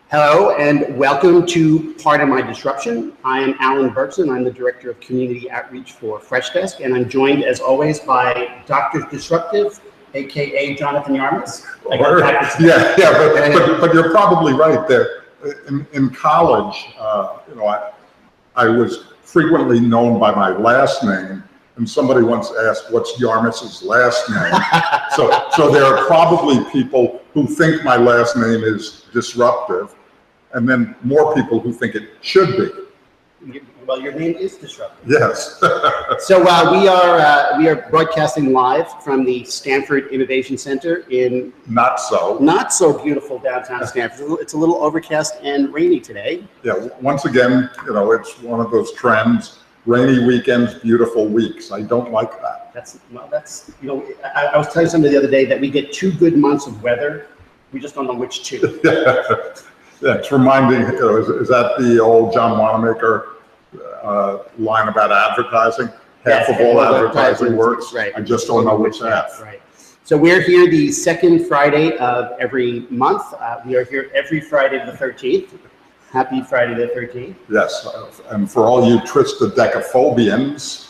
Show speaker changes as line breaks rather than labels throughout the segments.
Hello and welcome to Pardon My Disruption. I am Alan Bergson. I'm the Director of Community Outreach for Freshdesk, and I'm joined as always by Dr. Disruptive, aka Jonathan Yarmus.
But you're probably right there. In college, I was frequently known by my last name, and somebody once asked, "What's Yarmus's last name?" so there are probably people who think my last name is Disruptive, and then more people who think it should be.
Well, your name is Disruptive.
Yes.
So we are broadcasting live from the Stanford Innovation Center in not so beautiful downtown Stanford. It's a little overcast and rainy today.
Yeah. Once again, it's one of those trends. Rainy weekends, beautiful weeks. I don't like that.
I was telling somebody the other day that we get 2 good months of weather. We just don't know which 2.
Yeah, it's reminding, is that the old John Wanamaker line about advertising? Half of all advertising works.
Right.
I just don't know which half.
Right. So we're here the second Friday of every month. We are here every Friday the 13th. Happy Friday the 13th.
Yes, and for all you Tristodecaphobians,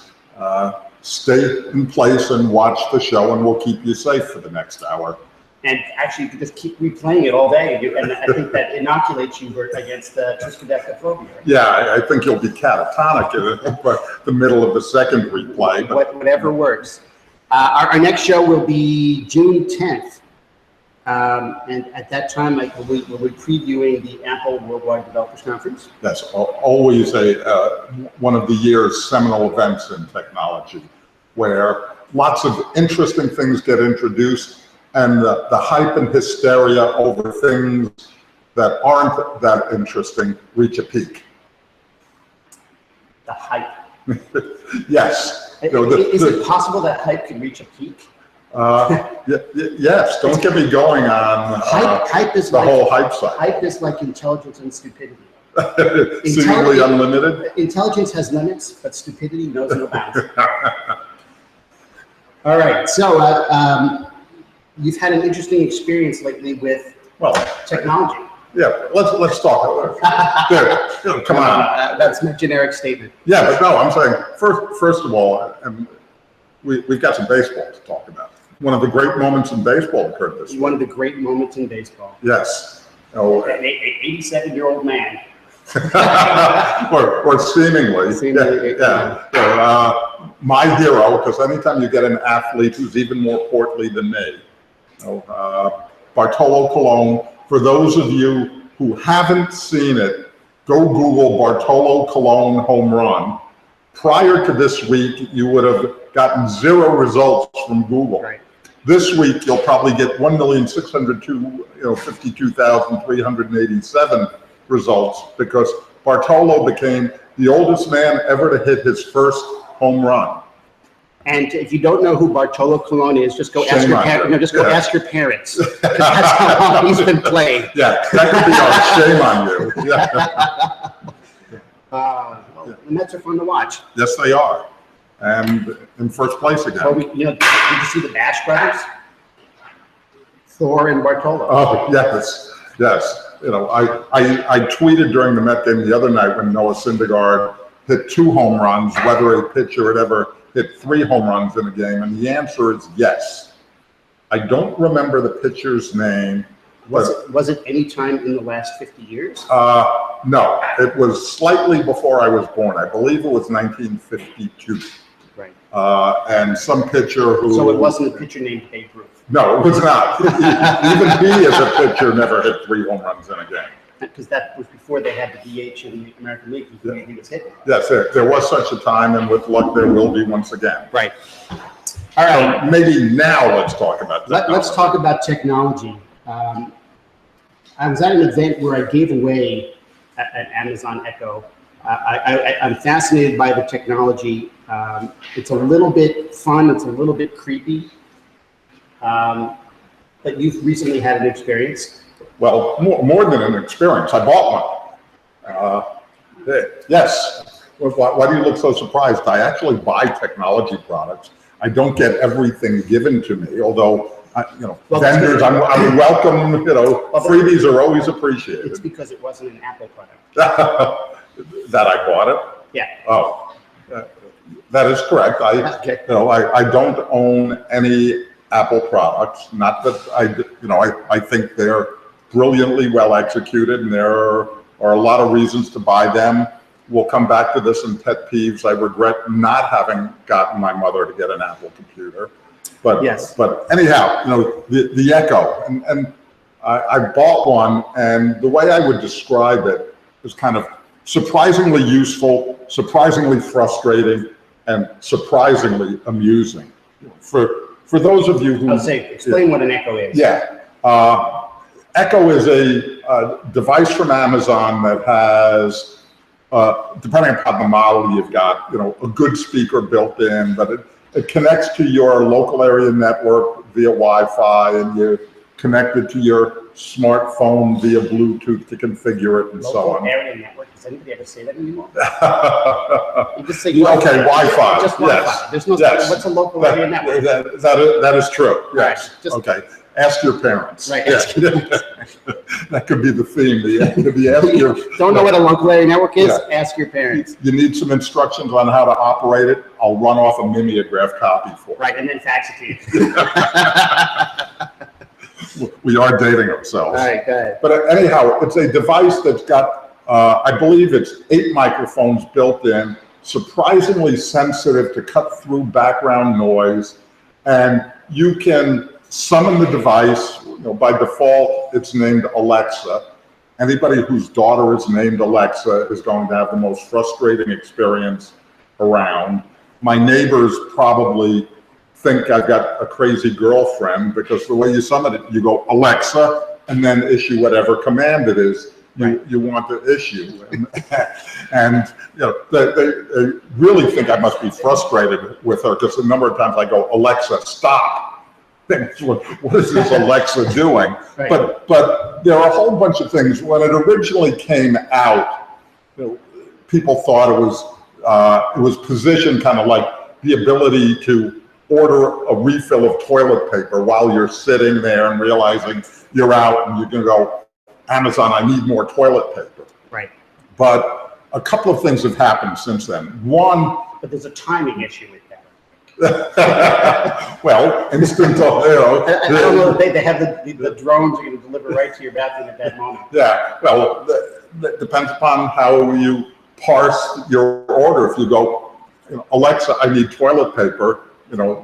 stay in place and watch the show, and we'll keep you safe for the next hour.
And actually, you can just keep replaying it all day, and I think that inoculates you against triskaidekaphobia.
Yeah, I think you'll be catatonic in the middle of the second replay.
But whatever works. Our next show will be June 10th. And at that time, we'll be previewing the Apple Worldwide Developers Conference.
That's always one of the year's seminal events in technology, where lots of interesting things get introduced, and the hype and hysteria over things that aren't that interesting reach a peak.
The hype.
Yes.
Is it possible that hype can reach a peak?
Yes, don't get me going on
hype is
the
like,
whole hype side.
Hype is like intelligence and stupidity.
Seemingly unlimited?
Intelligence has limits, but stupidity knows no bounds. All right, so you've had an interesting experience lately with technology.
Yeah, let's talk about it. Come on.
That's my generic statement.
Yeah, but no, I'm saying, first of all, we've got some baseball to talk about. One of the great moments in baseball occurred this week.
One of the great moments in baseball.
Yes.
An 87-year-old man.
or seemingly. My hero, because anytime you get an athlete who's even more portly than me, Bartolo Colon. For those of you who haven't seen it, go Google Bartolo Colon home run. Prior to this week, you would have gotten 0 results from Google.
Right.
This week, you'll probably get 1,602,387 results, because Bartolo became the oldest man ever to hit his first home run.
And if you don't know who Bartolo Colon is, just go ask your parents. Ask your parents, because that's how long he's been playing.
Yeah, that could be our shame on you.
The Mets are fun to watch.
Yes, they are, and in first place again.
So did you see the Bash brothers? Thor and Bartolo.
Oh yes. I tweeted during the Met game the other night when Noah Syndergaard hit 2 home runs, whether a pitcher had ever hit 3 home runs in a game, and the answer is yes. I don't remember the pitcher's name.
Was it any time in the last 50 years?
No, it was slightly before I was born. I believe it was 1952.
Right.
And some pitcher who...
So it wasn't a pitcher named Babe Ruth?
No, it was not. Even he, as a pitcher, never hit 3 home runs in a game.
Because that was before they had the DH in the American League. He was hitting.
Yes, there was such a time, and with luck, there will be once again.
Right. All right.
So maybe now let's talk about technology.
Let's talk about technology. I was at an event where I gave away an Amazon Echo. I'm fascinated by the technology. It's a little bit fun. It's a little bit creepy. But you've recently had an experience.
Well, more than an experience. I bought one. Yes. Why do you look so surprised? I actually buy technology products. I don't get everything given to me, although
Well,
vendors, I'm welcome, freebies are always
It's
appreciated.
because it wasn't an Apple product.
That I bought it?
Yeah.
Oh, that is correct.
Okay.
I don't own any Apple products. Not that I think they're brilliantly well executed, and there are a lot of reasons to buy them. We'll come back to this in pet peeves. I regret not having gotten my mother to get an Apple computer. But
yes.
But anyhow, the Echo, and I bought one, and the way I would describe it is kind of surprisingly useful, surprisingly frustrating, and surprisingly amusing. For those of you who
explain what an Echo is.
Yeah, Echo is a device from Amazon that has, depending upon the model you've got, a good speaker built in, but it connects to your local area network via Wi-Fi, and you're connected to your smartphone via Bluetooth to configure it and so on.
Local area network, does anybody ever say that anymore? You just say
okay, Wi-Fi.
Just Wi-Fi.
Yes.
There's no,
yes.
What's a local area network?
That is true, yes.
Right. Just,
okay, ask your parents.
Right.
Yeah. That could be the theme.
Don't know what a local area network is?
Yeah.
Ask your parents.
You need some instructions on how to operate it? I'll run off a mimeograph copy for you.
Right, and then fax it to you.
We are dating ourselves.
All right, go ahead.
But anyhow, it's a device that's got, I believe it's 8 microphones built in, surprisingly sensitive to cut through background noise, and you can summon the device. By default, it's named Alexa. Anybody whose daughter is named Alexa is going to have the most frustrating experience around. My neighbors probably think I've got a crazy girlfriend, because the way you summon it, you go Alexa and then issue whatever command it is you want to issue. And they really think I must be frustrated with her, because a number of times I go, Alexa, stop. What is this Alexa doing?
Right.
But there are a whole bunch of things. When it originally came out, people thought it was positioned kind of like the ability to order a refill of toilet paper while you're sitting there and realizing you're out, and you can go, Amazon, I need more toilet paper.
Right.
But a couple of things have happened since then. One,
but there's a timing issue with that.
well, instant,
I don't know if they have the drones are going to deliver right to your bathroom at that moment.
Yeah, well, that depends upon how you parse your order. If you go, Alexa, I need toilet paper,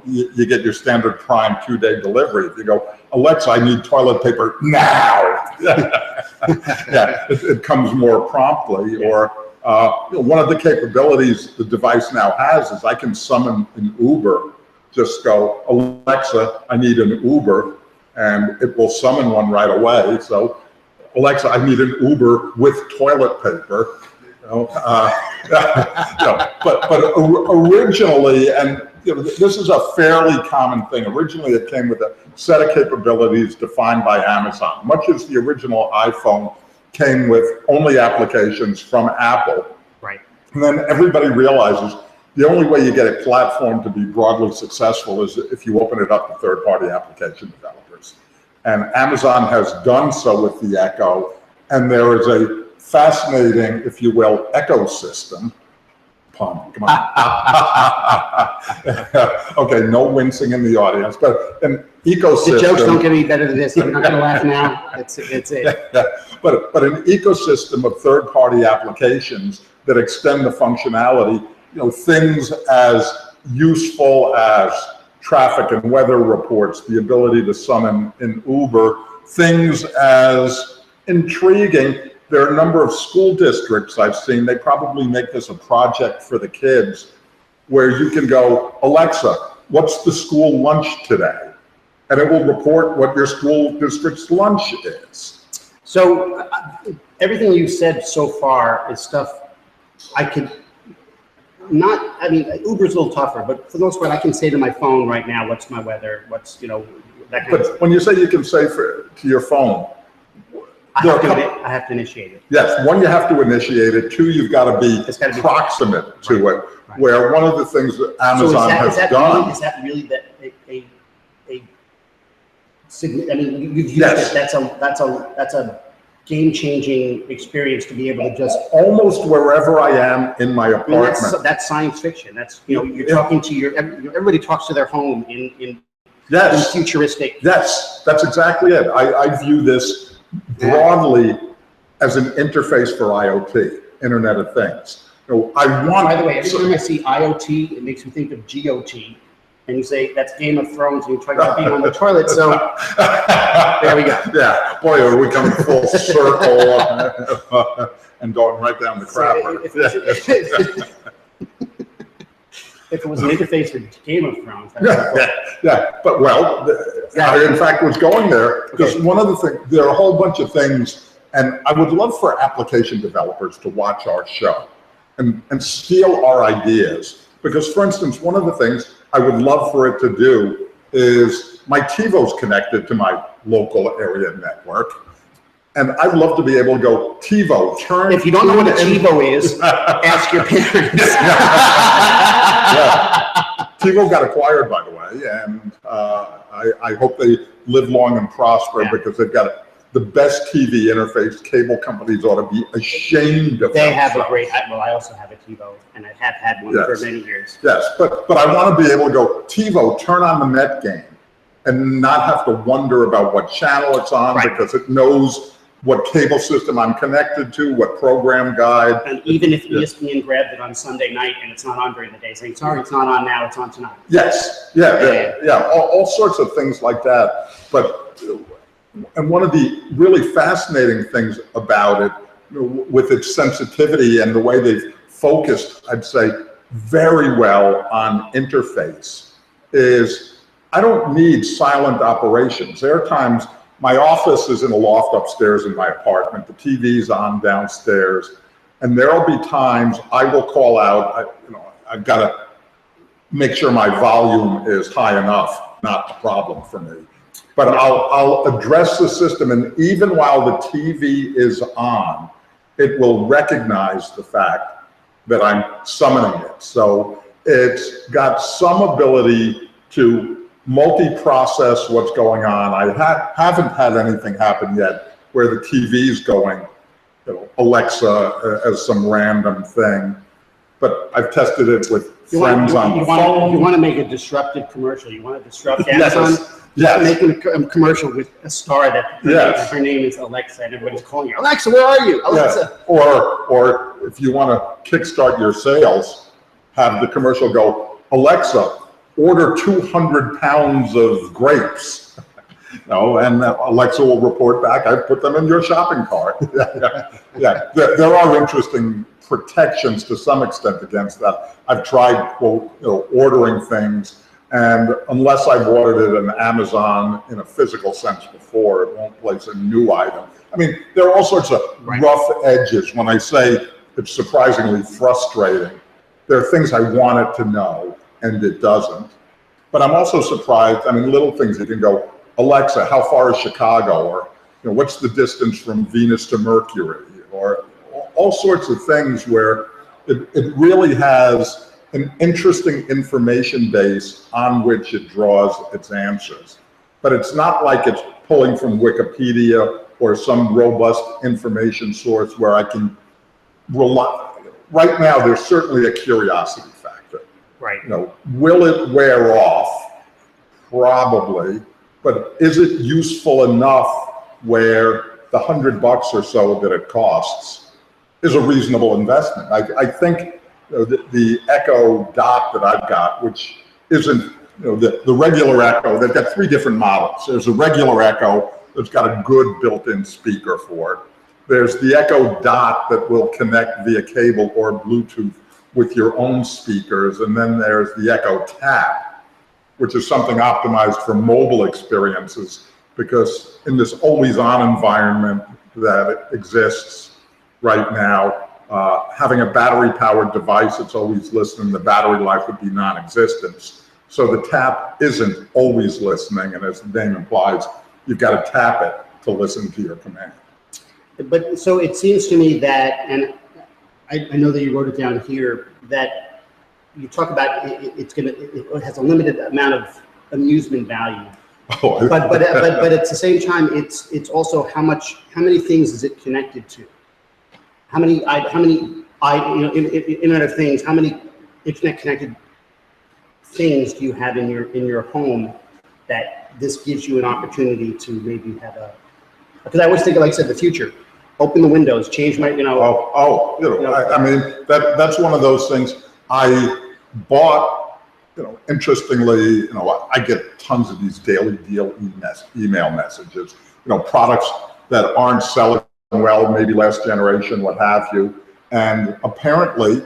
you get your standard Prime 2-day delivery. If you go, Alexa, I need toilet paper now. Yeah, it comes more promptly. Yeah. Or one of the capabilities the device now has is I can summon an Uber. Just go, Alexa, I need an Uber, and it will summon one right away. So, Alexa, I need an Uber with toilet paper. But originally, and this is a fairly common thing. Originally, it came with a set of capabilities defined by Amazon. Much as the original iPhone came with only applications from Apple.
Right.
And then everybody realizes the only way you get a platform to be broadly successful is if you open it up to third-party application developers. And Amazon has done so with the Echo, and there is a fascinating, if you will, ecosystem. Pun, come on. Okay, no wincing in the audience, but an ecosystem.
The jokes don't get any better than this. I'm not going to laugh now. It's it.
Yeah. But an ecosystem of third-party applications that extend the functionality, things as useful as traffic and weather reports, the ability to summon an Uber, things as intriguing. There are a number of school districts I've seen, they probably make this a project for the kids, where you can go, Alexa, what's the school lunch today? And it will report what your school district's lunch is.
So everything you've said so far is stuff I could not, Uber's a little tougher, but for the most part, I can say to my phone right now, what's my weather, what's, that kind of stuff.
But when you say you can say to your phone,
I have to initiate it.
Yes, one, you have to initiate it. Two, you've got to be proximate to it. Right. Where one of the things that Amazon has done.
Is that really I mean, you've used
Yes.
it. That's a game-changing experience to be able to just.
Almost wherever I am in my
I mean,
apartment.
that's science fiction. That's, you know, you're talking to everybody talks to their home in
Yes,
futuristic.
yes, that's exactly it. I view this broadly as an interface for IoT, Internet of Things. You know, I want.
By the way, every time I see IoT, it makes me think of GOT. And you say that's Game of Thrones, and you talk about being on the toilet. So there we go.
Yeah, boy, are we coming full circle and going right down the crapper.
If it was an interface for Game of Thrones,
Yeah. But well, I in fact was going there because one of the things, there are a whole bunch of things, and I would love for application developers to watch our show and steal our ideas. Because, for instance, one of the things I would love for it to do is my TiVo's connected to my local area network. And I'd love to be able to go, TiVo, turn.
If you don't know what a TiVo is, ask your parents.
Yeah. TiVo got acquired, by the way, and I hope they live long and prosper because they've got the best TV interface. Cable companies ought to be ashamed of
They have a
themselves.
great, well, I also have a TiVo, and I have had one for many years.
Yes, but I want to be able to go, TiVo, turn on the Met game, and not have to wonder about what channel it's on because it knows what cable system I'm connected to, what program guide.
And even if ESPN grabbed it on Sunday night and it's not on during the day, saying, sorry, it's not on now, it's on tonight.
Yes, all sorts of things like that. But, and one of the really fascinating things about it, with its sensitivity and the way they've focused, I'd say, very well on interface, is I don't need silent operations. There are times, my office is in a loft upstairs in my apartment, the TV's on downstairs, and there'll be times I will call out, I've got to make sure my volume is high enough, not a problem for me. But I'll address the system, and even while the TV is on, it will recognize the fact that I'm summoning it. So it's got some ability to multi-process what's going on. I haven't had anything happen yet where the TV's going, Alexa as some random thing, but I've tested it with friends on the phone.
You want to make a disruptive commercial. You want to disrupt Amazon.
Yes.
Making a commercial with a star that her name is Alexa, and everybody's calling her, Alexa, where are you? Alexa.
Yeah. Or if you want to kickstart your sales, have the commercial go, Alexa, order 200 pounds of grapes. And Alexa will report back, I've put them in your shopping cart. There are interesting protections to some extent against that. I've tried, ordering things, and unless I've ordered it on Amazon in a physical sense before, it won't place a new item. I mean, there are all sorts of rough edges. When I say it's surprisingly frustrating, there are things I want it to know, and it doesn't. But I'm also surprised, little things you can go, Alexa, how far is Chicago? Or, what's the distance from Venus to Mercury? Or all sorts of things where it really has an interesting information base on which it draws its answers. But it's not like it's pulling from Wikipedia or some robust information source where I can rely. Right now, there's certainly a curiosity factor.
Right.
Will it wear off? Probably. But is it useful enough where the $100 or so that it costs is a reasonable investment? I think the Echo Dot that I've got, which isn't the regular Echo, they've got three different models. There's a regular Echo that's got a good built-in speaker for it. There's the Echo Dot that will connect via cable or Bluetooth with your own speakers. And then there's the Echo Tap, which is something optimized for mobile experiences, because in this always-on environment that exists right now, having a battery-powered device that's always listening, the battery life would be non-existent. So the Tap isn't always listening, and as the name implies, you've got to tap it to listen to your command.
But so it seems to me that, and I know that you wrote it down here, that you talk about it has a limited amount of amusement value.
Oh,
but at the same time, it's also how many things is it connected to? How many Internet of Things? How many internet connected things do you have in your home that this gives you an opportunity to maybe have a? Because I always think, like I said, the future. Open the windows, change my,
I mean, that's one of those things. I bought, interestingly, I get tons of these daily deal email messages, products that aren't selling well, maybe last generation, what have you. And apparently,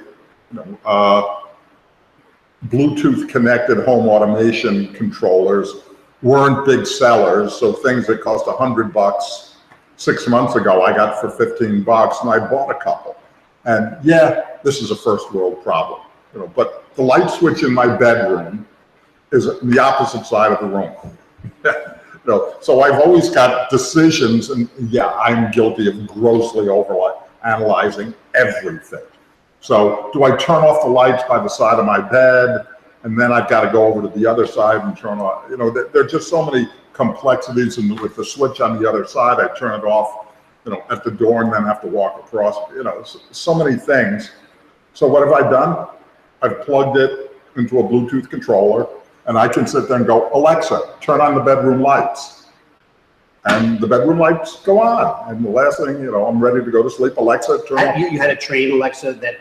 Bluetooth connected home automation controllers weren't big sellers. So things that cost $100 6 months ago, I got for 15 bucks, and I bought a couple. And yeah, this is a first world problem, but the light switch in my bedroom is the opposite side of the room. So I've always got decisions, and yeah, I'm guilty of grossly overanalyzing everything. So do I turn off the lights by the side of my bed, and then I've got to go over to the other side and turn on, there are just so many complexities, and with the switch on the other side, I turn it off, at the door and then have to walk across, so many things. So what have I done? I've plugged it into a Bluetooth controller, and I can sit there and go, Alexa, turn on the bedroom lights. And the bedroom lights go on. And the last thing, I'm ready to go to sleep. Alexa, turn on.
You had to train Alexa that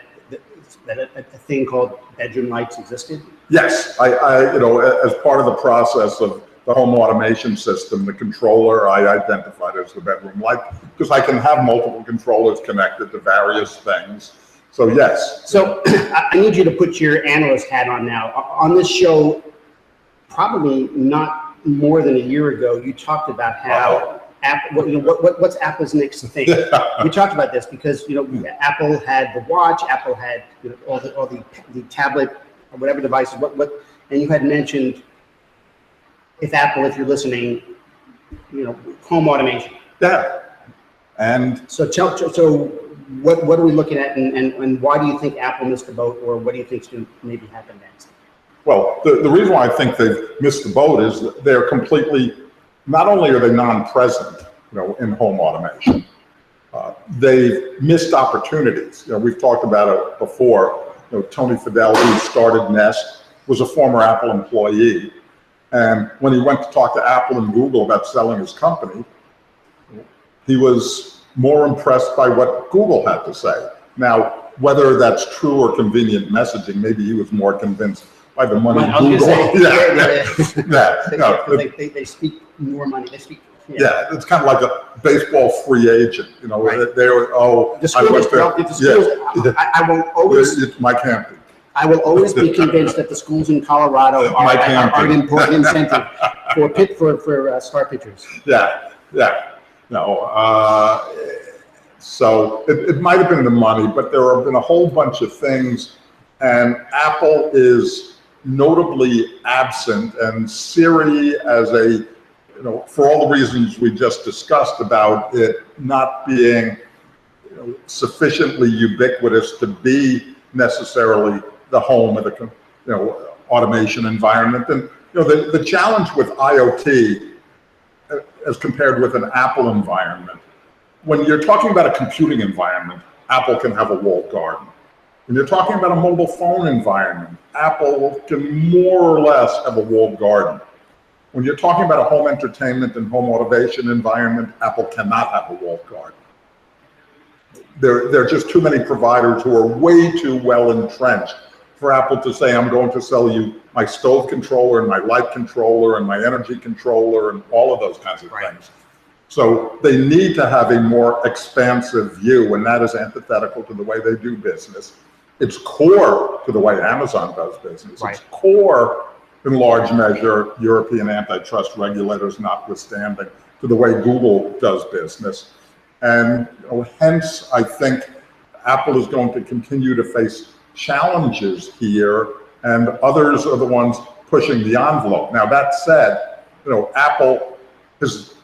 a thing called bedroom lights existed?
Yes, I as part of the process of the home automation system, the controller I identified as the bedroom light, because I can have multiple controllers connected to various things. So yes.
So I need you to put your analyst hat on now. On this show, probably not more than a year ago, you talked about how Apple, what's Apple's next thing? We talked about this because Apple had the watch, Apple had all the tablet or whatever devices. And you had mentioned if you're listening, home automation.
Yeah. And
so what are we looking at, and why do you think Apple missed the boat, or what do you think is going to maybe happen next?
Well, the reason why I think they've missed the boat is that they're completely, not only are they non-present, in home automation, they've missed opportunities. We've talked about it before. Tony Fadell, who started Nest, was a former Apple employee. And when he went to talk to Apple and Google about selling his company, he was more impressed by what Google had to say. Now, whether that's true or convenient messaging, maybe he was more convinced by the money Google.
They speak more money. They speak.
Yeah, it's kind of like a baseball free agent.
Right.
The schools,
I will always.
It's Mike Hampton.
I will always be convinced that the schools in Colorado are an important incentive for star pitchers.
Yeah. No. So it might have been the money, but there have been a whole bunch of things, and Apple is notably absent, and Siri as a, for all the reasons we just discussed about it not being sufficiently ubiquitous to be necessarily the home of the automation environment. And the challenge with IoT as compared with an Apple environment, when you're talking about a computing environment, Apple can have a walled garden. When you're talking about a mobile phone environment, Apple can more or less have a walled garden. When you're talking about a home entertainment and home automation environment, Apple cannot have a walled garden. There are just too many providers who are way too well entrenched for Apple to say, I'm going to sell you my stove controller and my light controller and my energy controller and all of those kinds of things. So they need to have a more expansive view, and that is antithetical to the way they do business. It's core to the way Amazon does business. It's core, in large measure, European antitrust regulators notwithstanding, to the way Google does business. And hence, I think Apple is going to continue to face challenges here, and others are the ones pushing the envelope. Now, that said, Apple has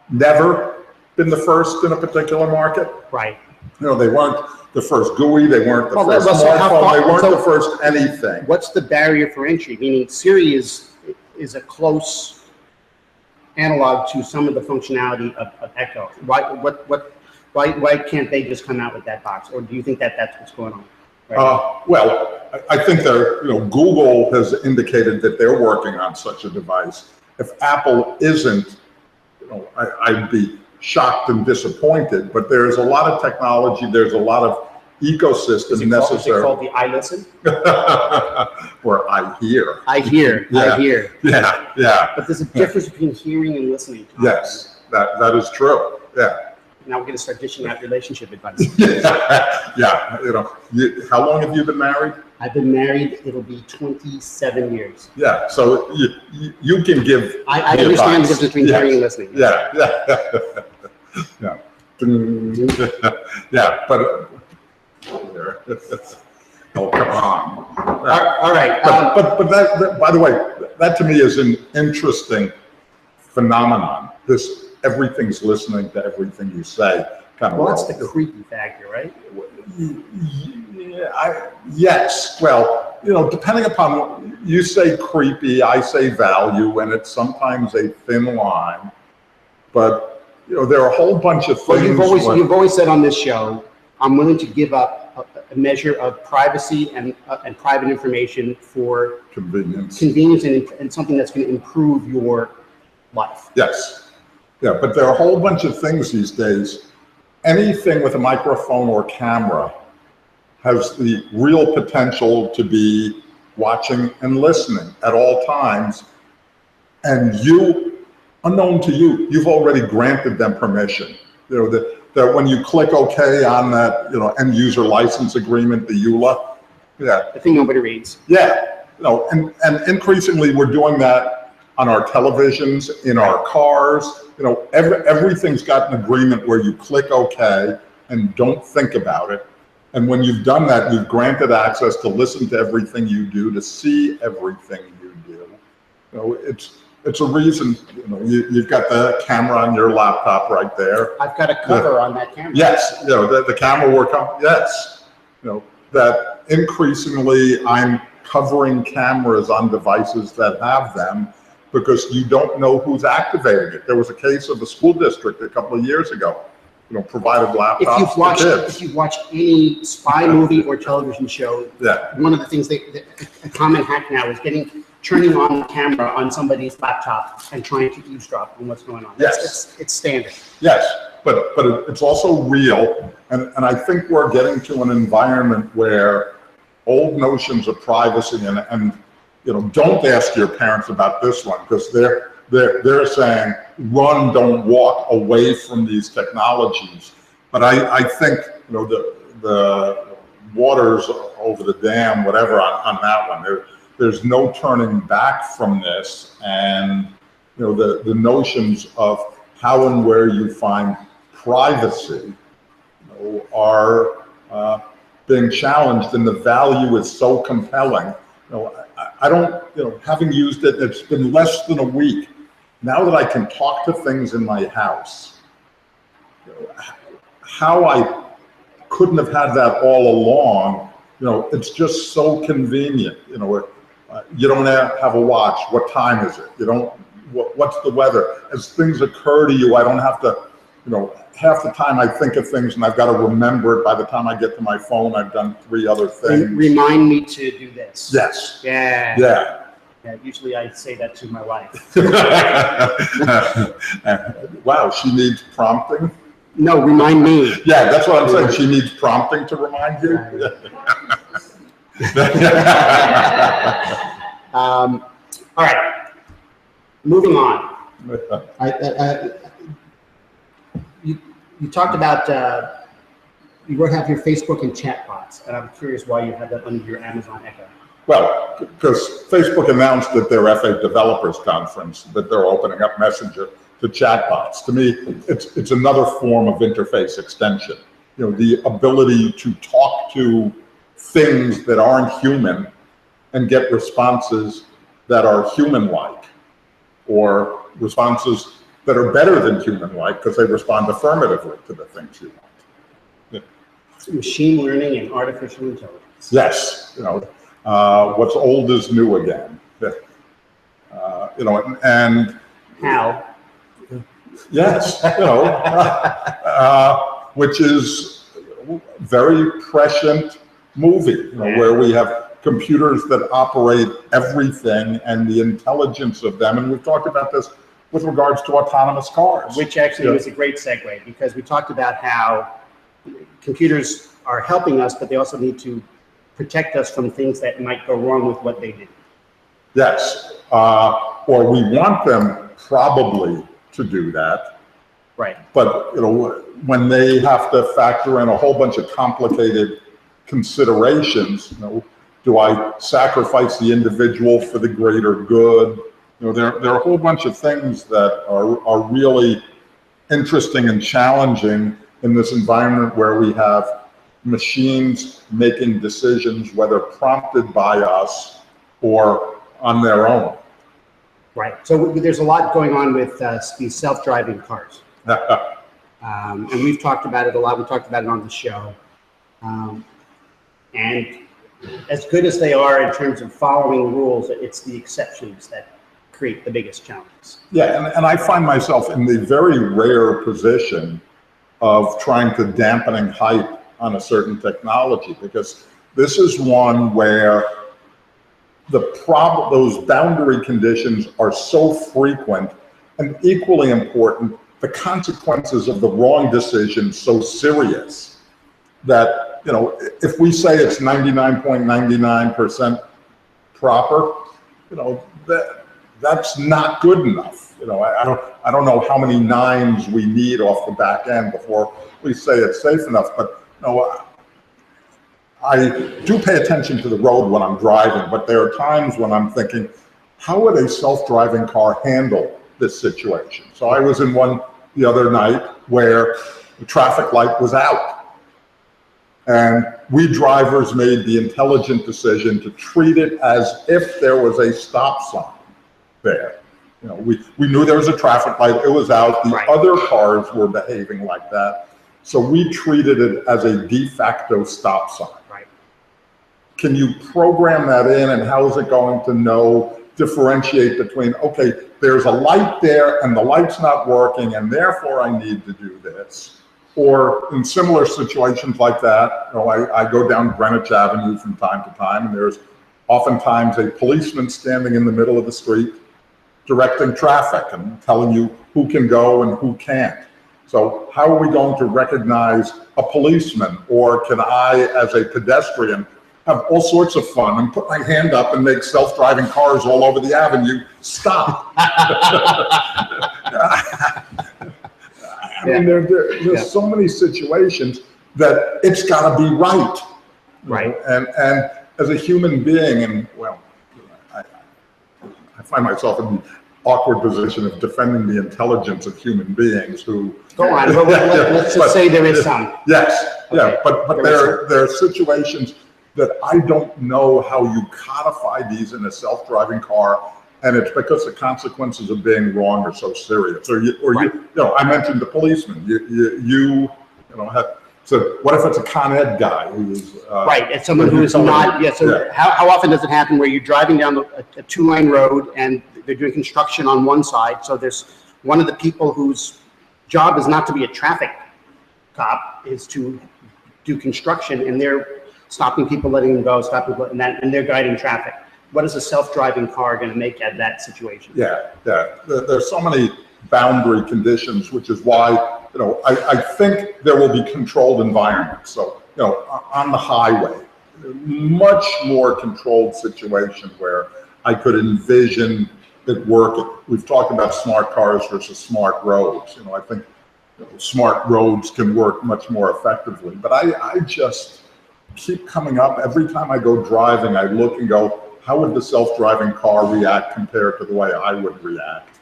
never been the first in a particular market.
Right.
They weren't the first GUI, they weren't the first smartphone, they weren't the first anything.
What's the barrier for entry? Meaning Siri is a close analog to some of the functionality of Echo. Why can't they just come out with that box? Or do you think that that's what's going on? Right?
Well, I think Google has indicated that they're working on such a device. If Apple isn't, I'd be shocked and disappointed, but there's a lot of technology, there's a lot of ecosystem necessary.
Is it called the iListen?
Or I hear.
I hear.
Yeah.
But there's a difference between hearing and listening.
Yes, that is true. Yeah.
Now we're going to start dishing out relationship advice.
Yeah. How long have you been married?
I've been married. It'll be 27 years.
Yeah. So you can give.
I understand the difference between hearing and listening.
Yeah. Yeah. But. Oh, come on.
All right.
But that, by the way, that to me is an interesting phenomenon. This everything's listening to everything you say kind of.
Well, that's the creepy factor, right?
Yes. Well, depending upon what you say, creepy, I say value, and it's sometimes a thin line. But there are a whole bunch of things.
Well, you've always said on this show, I'm willing to give up a measure of privacy and private information for convenience and something that's going to improve your life.
Yes. Yeah, but there are a whole bunch of things these days. Anything with a microphone or camera has the real potential to be watching and listening at all times. And you, unknown to you, you've already granted them permission. That when you click OK on that, end user license agreement, the EULA,
the thing nobody reads.
Yeah, and increasingly we're doing that on our televisions, in our cars. Everything's got an agreement where you click OK and don't think about it. And when you've done that, you've granted access to listen to everything you do, to see everything you do. It's a reason, you've got the camera on your laptop right there.
I've got a cover on that camera.
Yes, the camera work. Yes, that increasingly I'm covering cameras on devices that have them because you don't know who's activating it. There was a case of a school district a couple of years ago, provided laptops to kids.
If you've watched any spy movie or television show, one of the things a common hack now is turning on the camera on somebody's laptop and trying to eavesdrop on what's going on.
Yes.
It's standard.
Yes, but it's also real. And I think we're getting to an environment where old notions of privacy and don't ask your parents about this one because they're saying run, don't walk away from these technologies. But I think the waters over the dam, whatever on that one, there's no turning back from this, and the notions of how and where you find privacy are being challenged, and the value is so compelling. I don't, having used it, it's been less than a week. Now that I can talk to things in my house, how I couldn't have had that all along, it's just so convenient. You don't have a watch. What time is it? What's the weather? As things occur to you, I don't have to, half the time I think of things and I've got to remember it. By the time I get to my phone, I've done 3 other things.
Remind me to do this.
Yes.
Yeah. Usually I say that to my wife.
Wow, she needs prompting?
No, remind me.
Yeah, that's what I'm saying. She needs prompting to remind you?
All right, moving on. You talked about you have your Facebook and chat bots, and I'm curious why you have that under your Amazon Echo.
Well, because Facebook announced at their F8 Developers Conference that they're opening up Messenger to chatbots. To me, it's another form of interface extension. The ability to talk to things that aren't human and get responses that are human-like, or responses that are better than human-like because they respond affirmatively to the things you want.
Machine learning and artificial intelligence.
Yes, what's old is new again. And
how?
Yes, which is a very prescient movie, where we have computers that operate everything and the intelligence of them. And we've talked about this with regards to autonomous cars.
Which actually was a great segue, because we talked about how computers are helping us, but they also need to protect us from things that might go wrong with what they do.
Yes, or we want them probably to do that.
Right.
But when they have to factor in a whole bunch of complicated considerations, do I sacrifice the individual for the greater good? There are a whole bunch of things that are really interesting and challenging in this environment where we have machines making decisions, whether prompted by us or on their own.
Right. So there's a lot going on with these self-driving cars. And we've talked about it a lot. We talked about it on the show. And as good as they are in terms of following rules, it's the exceptions that create the biggest challenges.
Yeah, and I find myself in the very rare position of trying to dampening hype on a certain technology, because this is one where those boundary conditions are so frequent, and equally important, the consequences of the wrong decision so serious that, if we say it's 99.99% proper, that's not good enough. I don't know how many nines we need off the back end before we say it's safe enough, but I do pay attention to the road when I'm driving, but there are times when I'm thinking, how would a self-driving car handle this situation? So I was in one the other night where the traffic light was out, and we drivers made the intelligent decision to treat it as if there was a stop sign there. We knew there was a traffic light, it was out, the other cars were behaving like that, so we treated it as a de facto stop sign. Can you program that in, and how is it going to differentiate between, okay, there's a light there and the light's not working and therefore I need to do this? Or in similar situations like that, I go down Greenwich Avenue from time to time, and there's oftentimes a policeman standing in the middle of the street directing traffic and telling you who can go and who can't. So how are we going to recognize a policeman, or can I, as a pedestrian, have all sorts of fun and put my hand up and make self-driving cars all over the avenue stop? I mean, there's so many situations that it's got to be right.
Right.
And as a human being, and I find myself in the awkward position of defending the intelligence of human beings who...
Go on, but let's just say there is some.
Yes, okay. But there are situations that I don't know how you codify these in a self-driving car, and it's because the consequences of being wrong are so serious. I mentioned the policeman. So what if it's a Con Ed guy who's
right? It's someone who is not. Yeah. So how often does it happen where you're driving down a two-lane road and they're doing construction on one side? So there's one of the people whose job is not to be a traffic cop, is to do construction, and they're stopping people, letting them go, and they're guiding traffic. What is a self-driving car going to make at that situation?
Yeah. There's so many boundary conditions, which is why I think there will be controlled environments. So on the highway, much more controlled situation where I could envision it working. We've talked about smart cars versus smart roads. I think smart roads can work much more effectively, but I just keep coming up every time I go driving. I look and go, how would the self-driving car react compared to the way I would react?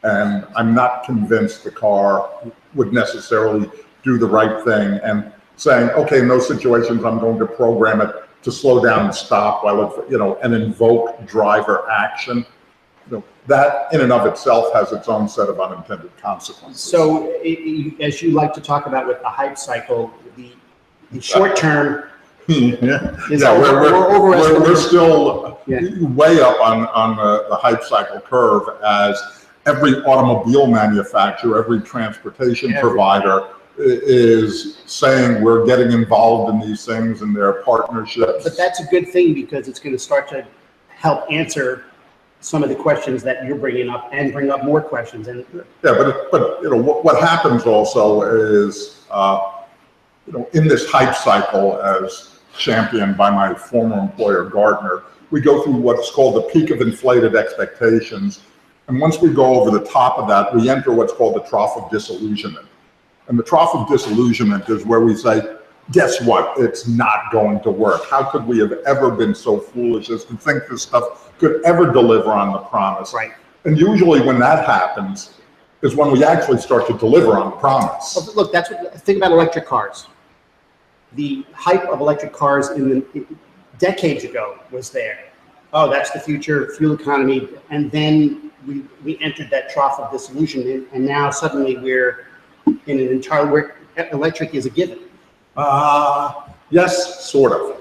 And I'm not convinced the car would necessarily do the right thing, and saying, okay, in those situations, I'm going to program it to slow down and stop while it, and invoke driver action. That in and of itself has its own set of unintended consequences.
So as you like to talk about with the hype cycle, the short term
we're still way up on the hype cycle curve as every automobile manufacturer, every transportation provider is saying we're getting involved in these things and their partnerships.
But that's a good thing because it's going to start to help answer some of the questions that you're bringing up and bring up more questions. And
yeah, but you know what happens also is you know, in this hype cycle, as championed by my former employer Gartner, we go through what's called the peak of inflated expectations, and once we go over the top of that, we enter what's called the trough of disillusionment. And the trough of disillusionment is where we say, guess what? It's not going to work. How could we have ever been so foolish as to think this stuff could ever deliver on the promise?
Right.
And usually when that happens is when we actually start to deliver on the promise.
Well, look, that's what, think about electric cars. The hype of electric cars decades ago was there. Oh, that's the future, fuel economy. And then we entered that trough of disillusionment, and now suddenly we're in an entirely where electric is a given.
Yes, sort of.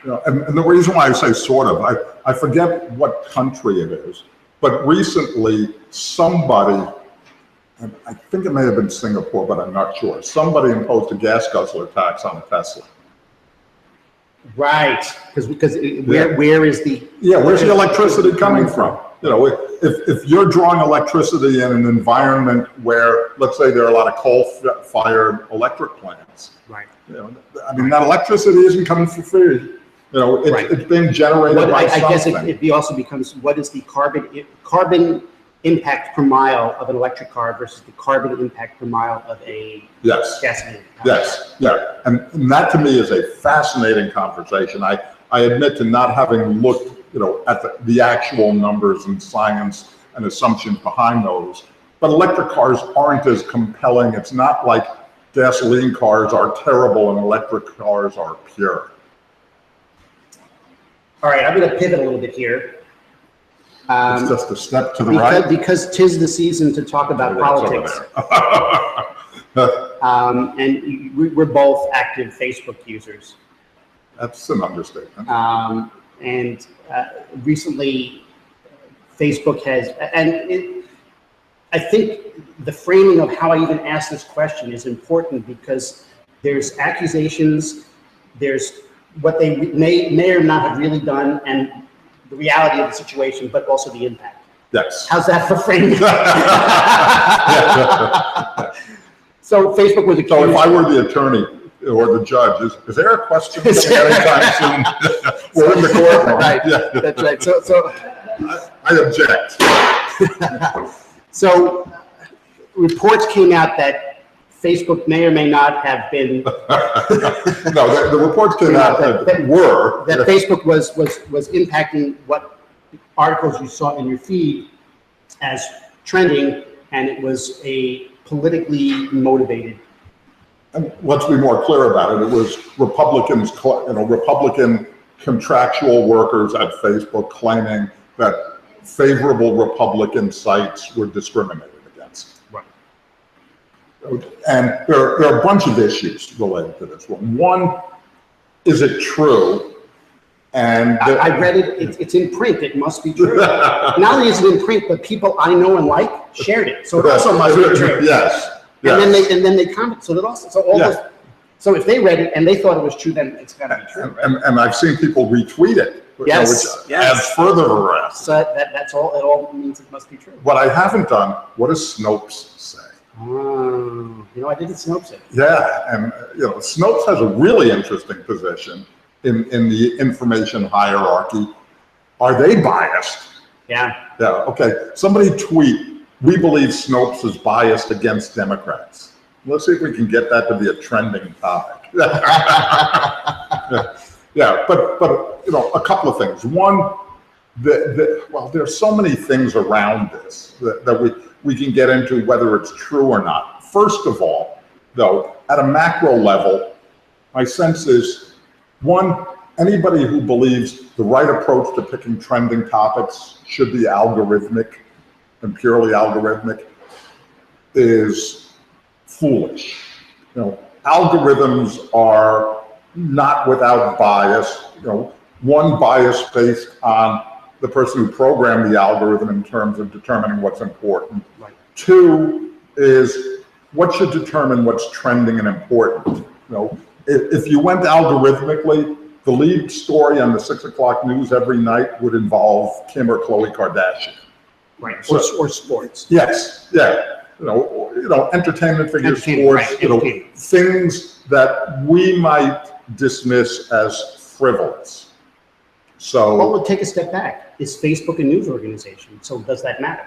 You know, and the reason why I say sort of, I forget what country it is, but recently somebody, and I think it may have been Singapore, but I'm not sure, somebody imposed a gas guzzler tax on a Tesla.
Right, because where is the...
Yeah, where's the electricity coming from? You know, if you're drawing electricity in an environment where, let's say there are a lot of coal-fired electric plants,
right?
You know, I mean, that electricity isn't coming for free. You know, it's being generated by something.
I guess it also becomes, what is the carbon impact per mile of an electric car versus the carbon impact per mile of a gasoline car?
Yes, yeah, and that to me is a fascinating conversation. I admit to not having looked, you know, at the actual numbers and science and assumptions behind those, but electric cars aren't as compelling. It's not like gasoline cars are terrible and electric cars are pure.
All right, I'm going to pivot a little bit here.
It's just a step to the right.
Because 'tis the season to talk about politics. And we're both active Facebook users.
That's an understatement.
And recently, Facebook has, I think the framing of how I even ask this question is important because there's accusations, there's what they may or not have really done, and the reality of the situation, but also the impact.
Yes.
How's that for framing? So Facebook was accused.
So if I were the attorney or the judge, is there a question anytime soon? We're in the courtroom.
Right.
Yeah.
That's right. So
I object.
So reports came out that Facebook may or may not have been.
No, the reports came out that
Facebook was impacting what articles you saw in your feed as trending, and it was a politically motivated.
And let's be more clear about it. It was Republicans, you know, Republican contractual workers at Facebook claiming that favorable Republican sites were discriminated against.
Right.
And there are a bunch of issues related to this one. One, is it true? And
I read it, it's in print, it must be true. Not only is it in print, but people I know and like shared it. So it also must be true.
Yes.
And then they comment. So that also, so if they read it and they thought it was true, then it's got to be true. Right?
And I've seen people retweet it,
yes,
which adds further harassment.
So that's all. It all means it must be true.
What I haven't done. What does Snopes say?
You know, I didn't Snopes it.
Yeah, and you know, Snopes has a really interesting position in the information hierarchy. Are they biased?
Yeah.
Yeah. Okay. Somebody tweet, "We believe Snopes is biased against Democrats." Let's see if we can get that to be a trending topic. Yeah, but you know, a couple of things. One, well, there's so many things around this that we can get into whether it's true or not. First of all, though, at a macro level, my sense is, one, anybody who believes the right approach to picking trending topics should be algorithmic and purely algorithmic is foolish. You know, algorithms are not without bias. You know, one bias based on the person who programmed the algorithm in terms of determining what's important.
Right.
Two is what should determine what's trending and important. If you went algorithmically, the lead story on the 6 o'clock news every night would involve Kim or Khloe Kardashian.
Right.
So,
or sports.
Yes. Yeah. Entertainment figures, sports.
Right.
Things that we might dismiss as frivolous. So.
Well, we'll take a step back. Is Facebook a news organization? So does that matter?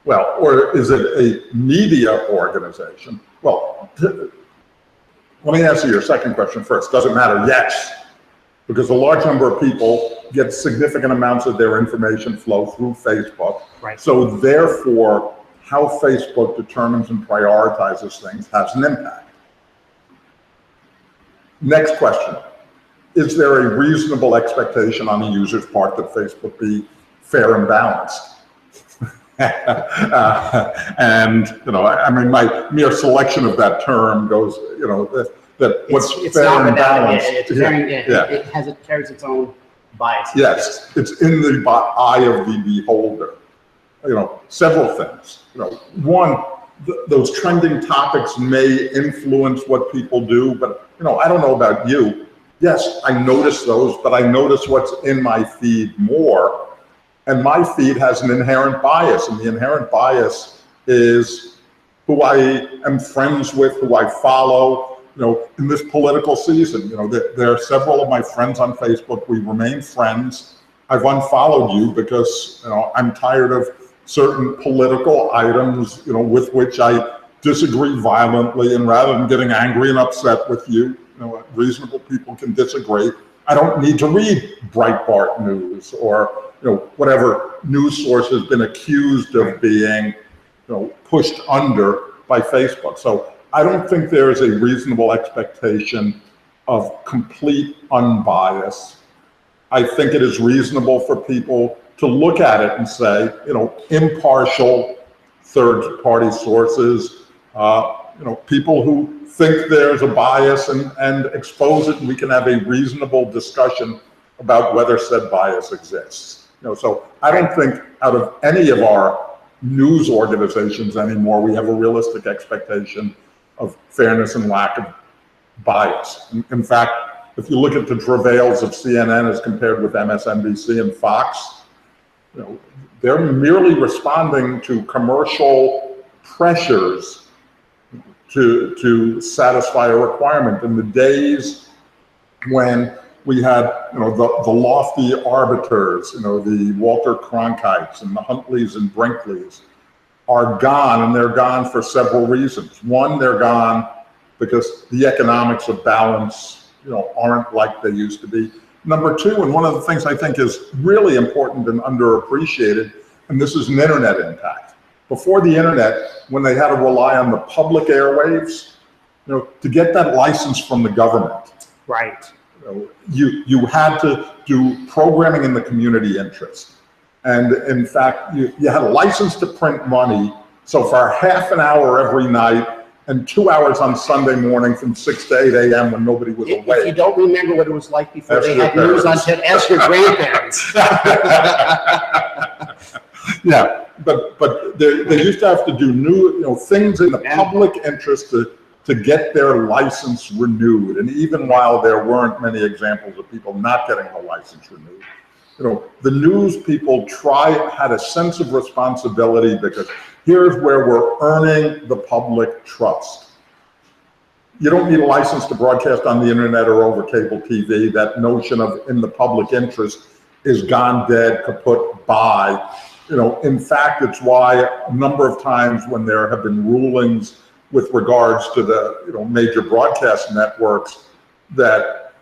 Well, or is it a media organization? Well, let me answer your second question first. Does it matter? Yes. Because a large number of people get significant amounts of their information flow through Facebook.
Right.
So therefore, how Facebook determines and prioritizes things has an impact. Next question. Is there a reasonable expectation on the user's part that Facebook be fair and balanced? My mere selection of that term goes, that what's fair and balanced.
It carries its own bias.
Yes, it's in the eye of the beholder. Several things. One, those trending topics may influence what people do, but I don't know about you. Yes, I notice those, but I notice what's in my feed more. And my feed has an inherent bias, and the inherent bias is who I am friends with, who I follow. In this political season, there are several of my friends on Facebook. We remain friends. I've unfollowed you because I'm tired of certain political items, with which I disagree violently, and rather than getting angry and upset with you, reasonable people can disagree. I don't need to read Breitbart News or whatever news source has been accused of being pushed under by Facebook. So I don't think there is a reasonable expectation of complete unbias. I think it is reasonable for people to look at it and say, impartial third-party sources, people who think there's a bias and expose it, and we can have a reasonable discussion about whether said bias exists. So I don't think out of any of our news organizations anymore, we have a realistic expectation of fairness and lack of bias. In fact, if you look at the travails of CNN as compared with MSNBC and Fox, they're merely responding to commercial pressures to satisfy a requirement. In the days when we had the lofty arbiters, the Walter Cronkites and the Huntleys and Brinkleys are gone, and they're gone for several reasons. One, they're gone because the economics of balance aren't like they used to be. Number two, and one of the things I think is really important and underappreciated, and this is an internet impact. Before the internet, when they had to rely on the public airwaves, to get that license from the government.
Right.
You had to do programming in the community interest. And in fact, you had a license to print money. So for half an hour every night and 2 hours on Sunday morning from 6 to 8 a.m. when nobody was awake.
If you don't remember what it was like before they had news on TED, ask your grandparents.
Yeah, but they used to have to do things in the public interest to get their license renewed. And even while there weren't many examples of people not getting the license renewed, the news people had a sense of responsibility because here's where we're earning the public trust. You don't need a license to broadcast on the internet or over cable TV. That notion of in the public interest is gone dead, kaput, bye. In fact, it's why a number of times when there have been rulings with regards to the major broadcast networks that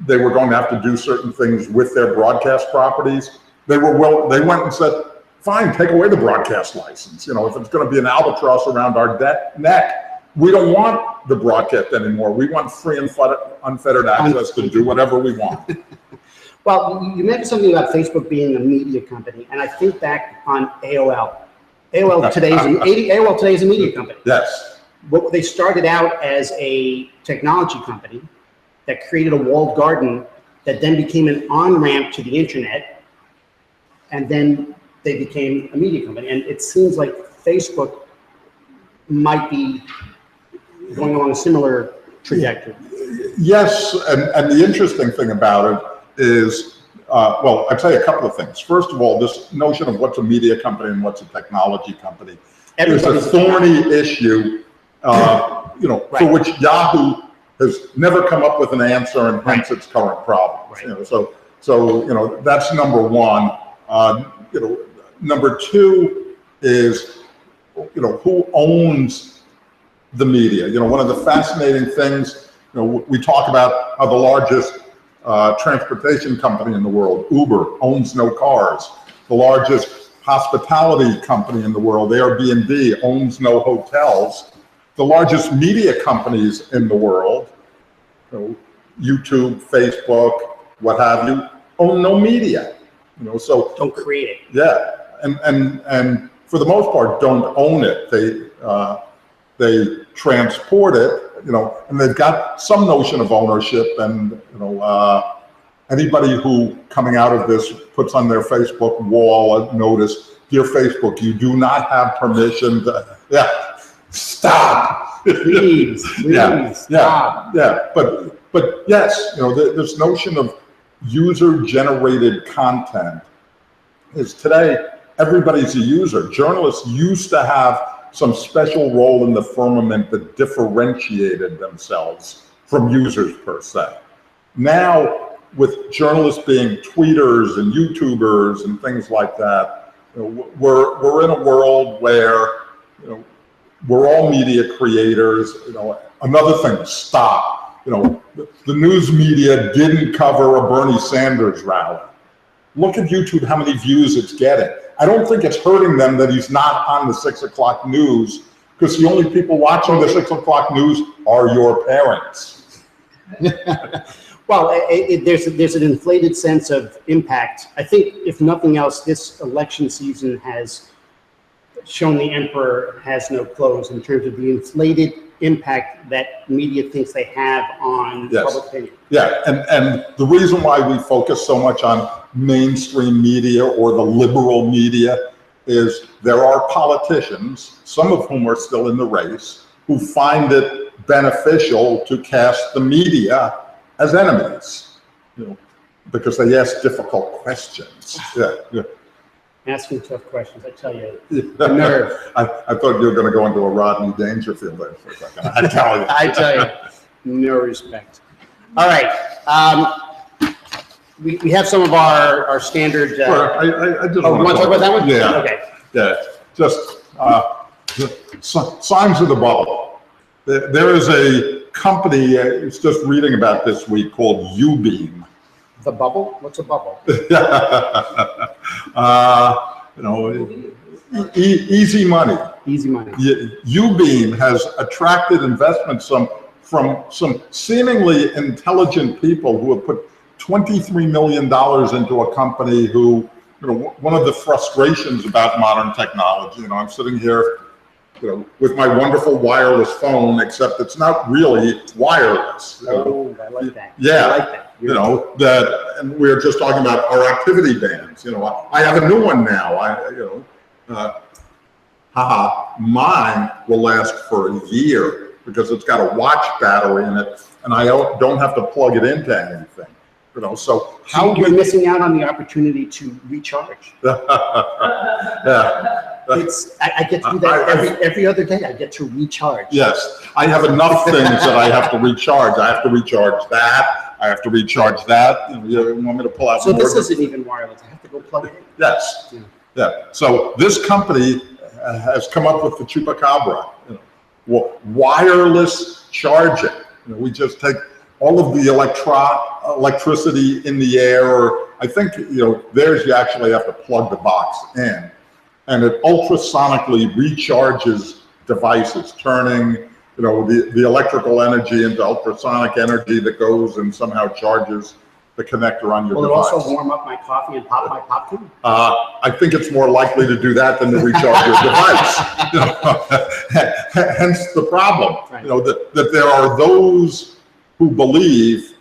they were going to have to do certain things with their broadcast properties, they went and said, fine, take away the broadcast license. If it's going to be an albatross around our neck, we don't want the broadcast anymore. We want free and unfettered access to do whatever we want.
Well, you mentioned something about Facebook being a media company, and I think back on AOL. AOL today is a media company.
Yes.
But they started out as a technology company that created a walled garden that then became an on-ramp to the internet. and then they became a media company. And it seems like Facebook might be going along a similar trajectory.
Yes, and the interesting thing about it is, well, I'd say a couple of things. First of all, this notion of what's a media company and what's a technology company is a thorny issue, you know, for which Yahoo has never come up with an answer, and hence its current problems. You know, so you know, that's number one. You know, number two is, you know, who owns the media? You know, one of the fascinating things, you know, we talk about how the largest transportation company in the world, Uber, owns no cars. The largest hospitality company in the world, Airbnb, owns no hotels. The largest media companies in the world, you know, YouTube, Facebook, what have you, own no media. You know, so
don't create it.
Yeah, and for the most part, don't own it. They transport it, you know, and they've got some notion of ownership. And you know, anybody who coming out of this puts on their Facebook wall a notice, "Dear Facebook, you do not have permission to," yeah, stop.
Please, stop.
Yeah. But yes, you know, this notion of user-generated content is today everybody's a user. Journalists used to have some special role in the firmament that differentiated themselves from users per se. Now, with journalists being tweeters and YouTubers and things like that, you know, we're in a world where, you know, we're all media creators. You know, another thing, stop. You know, the news media didn't cover a Bernie Sanders rally. Look at YouTube, how many views it's getting. I don't think it's hurting them that he's not on the 6 o'clock news, because the only people watching the 6 o'clock news are your parents.
Well, there's an inflated sense of impact. I think, if nothing else, this election season has shown the emperor has no clothes in terms of the inflated impact that media thinks they have on public opinion.
Yeah, and the reason why we focus so much on mainstream media or the liberal media is there are politicians, some of whom are still in the race, who find it beneficial to cast the media as enemies, you know, because they ask difficult questions. Yeah.
Asking tough questions, I tell you, the nerve.
I thought you were going to go into a Rodney Dangerfield there for a second. I tell you.
I tell you, no respect. All right. We have some of our standard.
I just
want to talk about that one?
Yeah.
Okay.
Yeah. Just signs of the bubble. There is a company, I was just reading about this week, called Ubeam.
The bubble? What's a bubble?
You know, easy money.
Easy money.
Ubeam has attracted investments from some seemingly intelligent people who have put $23 million into a company who, you know, one of the frustrations about modern technology, you know, I'm sitting here, you know, with my wonderful wireless phone, except it's not really wireless.
Oh, I like that.
Yeah.
I like that.
You know, that, and we were just talking about our activity bands. You know, I have a new one now. Mine will last for a year because it's got a watch battery in it, and I don't have to plug it into anything. You know, so
how you're missing out on the opportunity to recharge.
Yeah.
I get to do that every other day. I get to recharge.
Yes, I have enough things that I have to recharge. I have to recharge that. I have to recharge that. You want me to pull out?
So this isn't even wireless. I have to go plug it in.
Yes. Yeah. So this company has come up with the chupacabra. You know, wireless charging. You know, we just take all of the electricity in the air. Or I think, you know, theirs you actually have to plug the box in, and it ultrasonically recharges devices, turning, you know, the electrical energy into ultrasonic energy that goes and somehow charges the connector on your device.
Will it also warm up my coffee and pop my popcorn?
I think it's more likely to do that than to recharge your device. You know, hence the problem. Right. You know, that there are those who believe,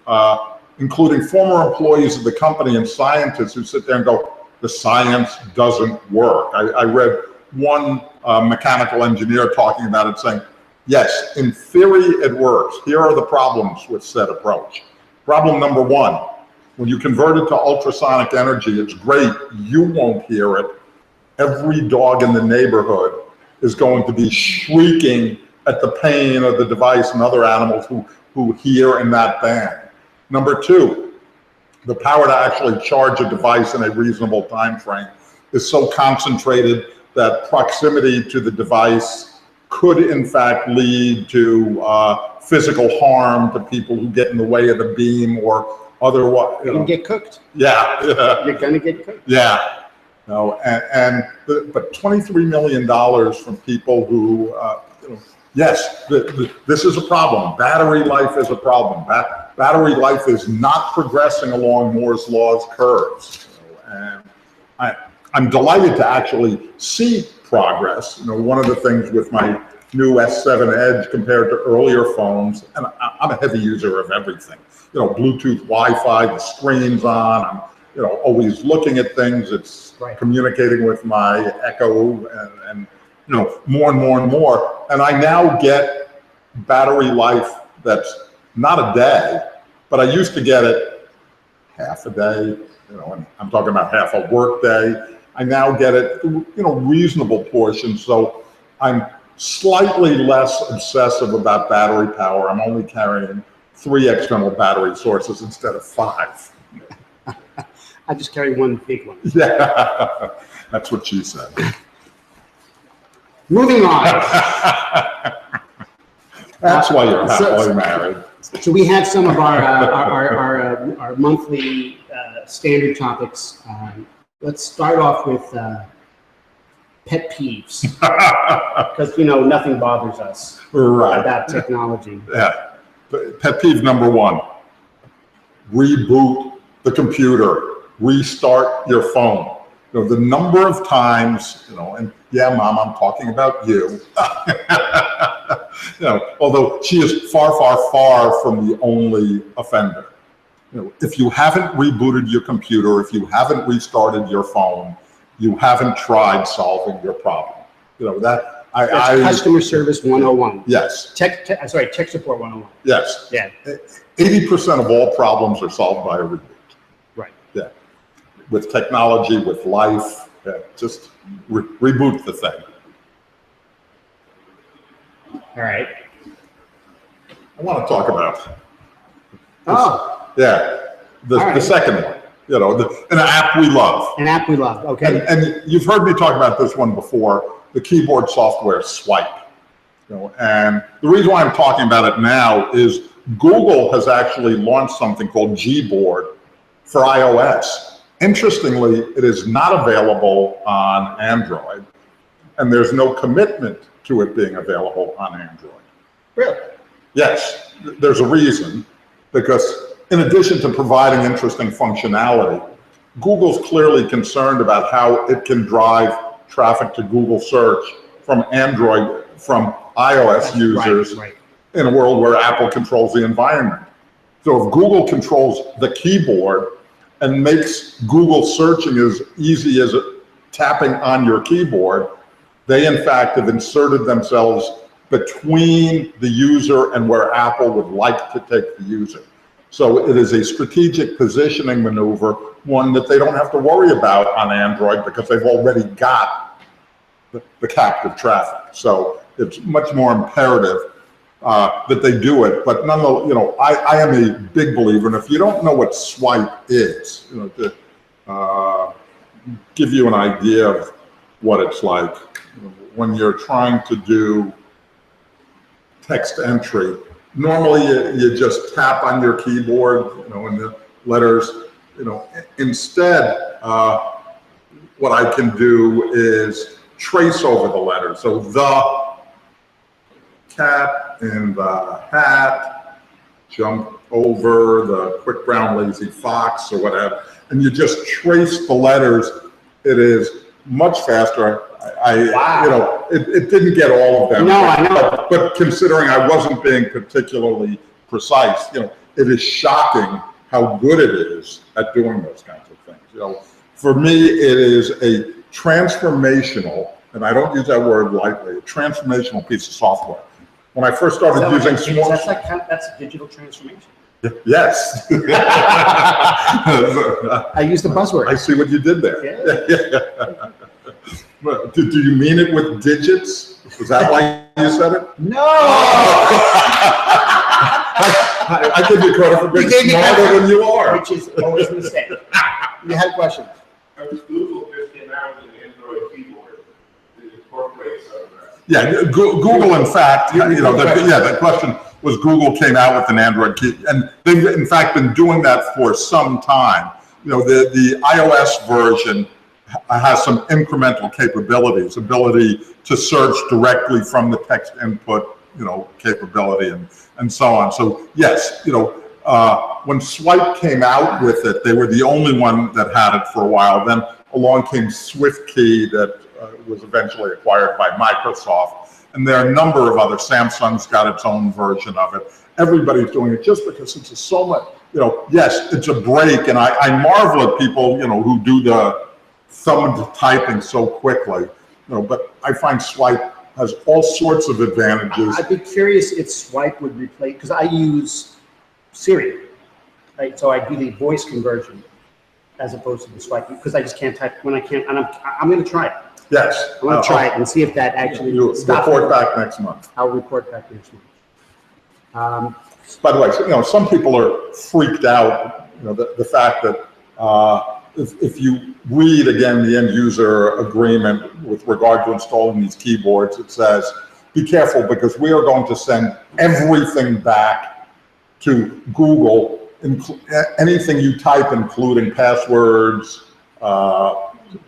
including former employees of the company and scientists, who sit there and go, the science doesn't work. I read one mechanical engineer talking about it, saying, yes, in theory it works. Here are the problems with said approach. Problem number one, when you convert it to ultrasonic energy, it's great. You won't hear it. Every dog in the neighborhood is going to be shrieking at the pain of the device, and other animals who hear in that band. Number two, the power to actually charge a device in a reasonable time frame is so concentrated that proximity to the device could in fact lead to physical harm to people who get in the way of the beam or otherwise.
You can get cooked.
Yeah.
You're gonna get cooked.
Yeah. No, but $23 million from people who, yes, this is a problem. Battery life is a problem. Battery life is not progressing along Moore's Law's curves. And I'm delighted to actually see progress. One of the things with my new S7 Edge compared to earlier phones, and I'm a heavy user of everything. Bluetooth, Wi-Fi, the screen's on. I'm always looking at things. It's
right.
Communicating with my Echo and more and more and more. And I now get battery life that's not a day, but I used to get it half a day, and I'm talking about half a work day. I now get it, reasonable portions. So I'm slightly less obsessive about battery power. I'm only carrying 3 external battery sources instead of 5.
I just carry one big one.
Yeah, that's what she said.
Moving on.
That's why you're happily married.
So we have some of our monthly standard topics. Let's start off with pet peeves, because nothing bothers us about technology.
Yeah. Pet peeve number 1: reboot the computer. Restart your phone. The number of times, and yeah, Mom, I'm talking about you. Although she is far, far, far from the only offender. If you haven't rebooted your computer, if you haven't restarted your phone, you haven't tried solving your problem. That's
customer service 101.
Yes.
Tech support 101.
Yes.
Yeah.
80% of all problems are solved by a reboot.
Right.
Yeah. With technology, with life, just reboot the thing.
All right.
I want to talk about. The
right.
second one. An app we love.
An app we love. Okay.
And you've heard me talk about this one before. The keyboard software Swipe. And the reason why I'm talking about it now is Google has actually launched something called Gboard for iOS. Interestingly, it is not available on Android, and there's no commitment to it being available on Android.
Really?
Yes, there's a reason, because in addition to providing interesting functionality, Google's clearly concerned about how it can drive traffic to Google search from Android, from iOS users in a world where Apple controls the environment. So if Google controls the keyboard and makes Google searching as easy as tapping on your keyboard, they in fact have inserted themselves between the user and where Apple would like to take the user. So it is a strategic positioning maneuver, one that they don't have to worry about on Android because they've already got the captive traffic. So it's much more imperative that they do it. But nonetheless, I am a big believer, and if you don't know what Swipe is, to give you an idea of what it's like, when you're trying to do text entry, normally you just tap on your keyboard, and the letters, instead, what I can do is trace over the letters. So the cat in the hat, jump over the quick brown lazy fox or whatever, and you just trace the letters. It is much faster.
Wow.
It didn't get all of them.
No, I know.
But considering I wasn't being particularly precise, it is shocking how good it is at doing those kinds of things. For me, it is a transformational, and I don't use that word lightly, a transformational piece of software. When I first started using small...
That's a digital transformation.
Yes.
I used the buzzword.
I see what you did there.
Yeah.
Do you mean it with digits? Is that why you said it?
No!
I give you credit for being smarter than you are.
Which is always a mistake. You had a question.
Google just came out with an Android keyboard that incorporates some of that.
Yeah, Google, in fact, the question was Google came out with an Android key, and they've in fact been doing that for some time. The iOS version has some incremental capabilities, ability to search directly from the text input, capability and so on. So yes, when Swype came out with it, they were the only one that had it for a while. Then along came SwiftKey that was eventually acquired by Microsoft. And there are a number of other, Samsung's got its own version of it. Everybody's doing it just because it's so much, yes, it's a break. And I marvel at people, who do the thumb typing so quickly, but I find Swype has all sorts of advantages.
I'd be curious if Swype would replace, because I use Siri, right? So I do the voice conversion as opposed to the Swype, because I just can't type when I can't, and I'm going to try it.
Yes.
I'm going to try it and see if that actually
You'll report back next month.
I'll report back next month.
By the way, some people are freaked out, the fact that if you read again the end user agreement with regard to installing these keyboards, it says, be careful because we are going to send everything back to Google, anything you type, including passwords,